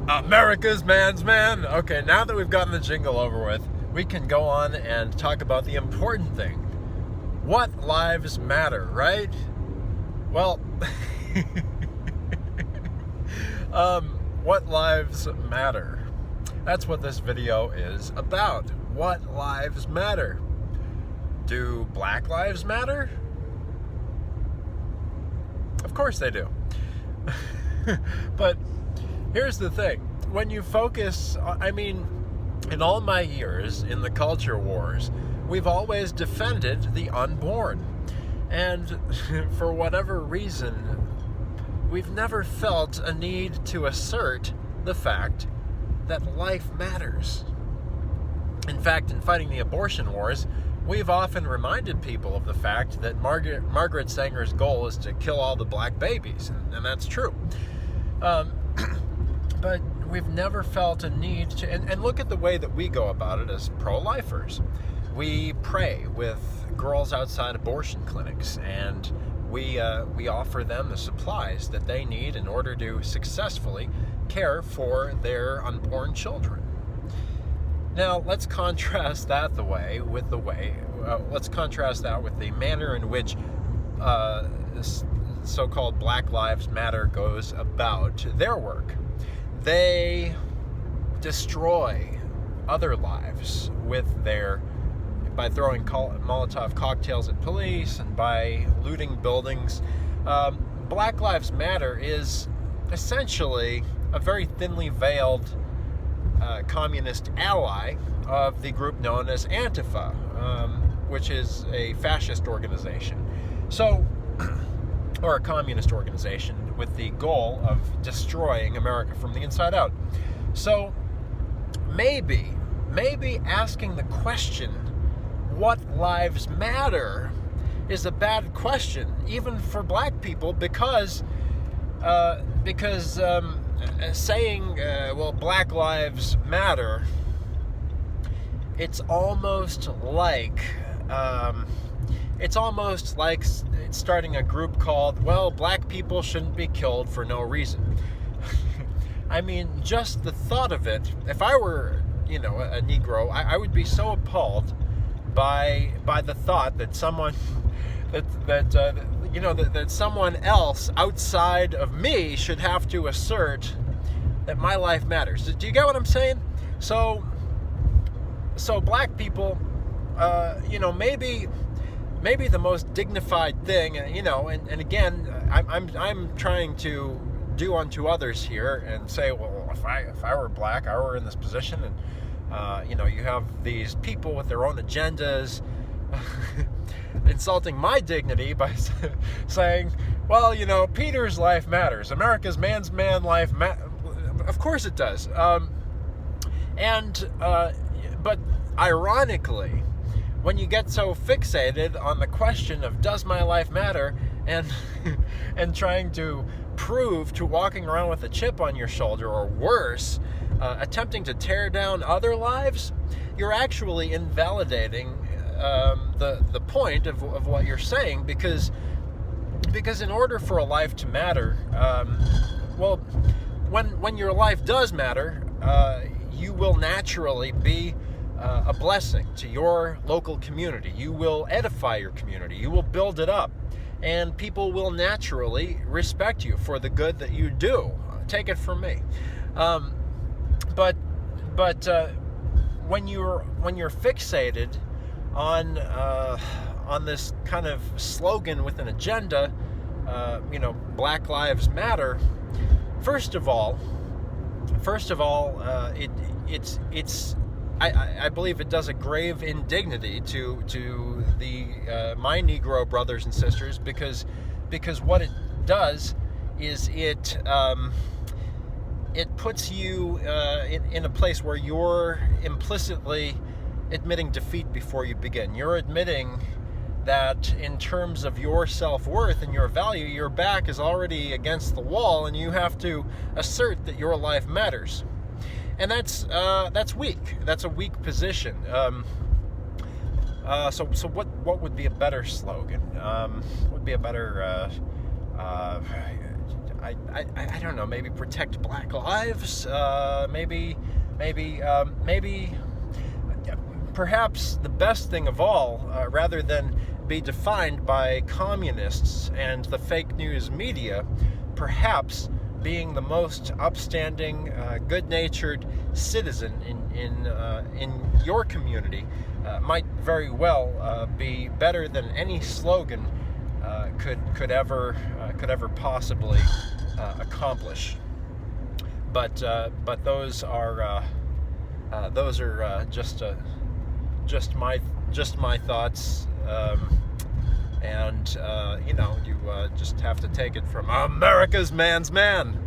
America's man's man. Okay, now that we've gotten the jingle over with, we can go on and talk about the important thing. What lives matter, right? Well, what lives matter? That's what this video is about. What lives matter? Do Black lives matter? Of course they do. But here's the thing. When you focus, in all my years in the culture wars, we've always defended the unborn. And for whatever reason, we've never felt a need to assert the fact that life matters. In fact, in fighting the abortion wars, we've often reminded people of the fact that Margaret Sanger's goal is to kill all the black babies, and that's true. But we've never felt a need to, and look at the way that we go about it as pro-lifers. We pray with girls outside abortion clinics, and we offer them the supplies that they need in order to successfully care for their unborn children. Now, let's contrast that with the manner in which this so-called Black Lives Matter goes about their work. They destroy other lives by throwing Molotov cocktails at police and by looting buildings. Black Lives Matter is essentially a very thinly veiled communist ally of the group known as Antifa, which is a fascist organization. Or a communist organization with the goal of destroying America from the inside out. So maybe asking the question, what lives matter, is a bad question, even for black people, because saying, well, Black Lives Matter, it's almost like starting a group called, well, black people shouldn't be killed for no reason. I mean, just the thought of it, if I were, a Negro, I would be so appalled by the thought that someone that someone else outside of me should have to assert that my life matters. Do you get what I'm saying? So black people, maybe the most dignified thing, and again, I'm trying to do unto others here and say, well, if I were black, I were in this position, and you have these people with their own agendas insulting my dignity by saying, well, Peter's life matters. America's man's man life of course it does. But ironically, when you get so fixated on the question of does my life matter, and trying to prove to walking around with a chip on your shoulder, or worse, attempting to tear down other lives, you're actually invalidating the point of what you're saying, because in order for a life to matter, well, when your life does matter, you will naturally be a blessing to your local community. You will edify your community. You will build it up, and people will naturally respect you for the good that you do. Take it from me. But when you're fixated on this kind of slogan with an agenda, Black Lives Matter. First of all, I believe it does a grave indignity to the my Negro brothers and sisters, because what it does is it puts you in a place where you're implicitly admitting defeat before you begin. You're admitting that in terms of your self-worth and your value, your back is already against the wall, and you have to assert that your life matters. And that's weak. That's a weak position. So what would be a better slogan? Would be a better I don't know, maybe protect Black lives, maybe perhaps the best thing of all, rather than be defined by communists and the fake news media, perhaps being the most upstanding, good-natured citizen in your community might very well be better than any slogan could ever possibly accomplish. But those are just my thoughts, and you just have to take it from America's man's man.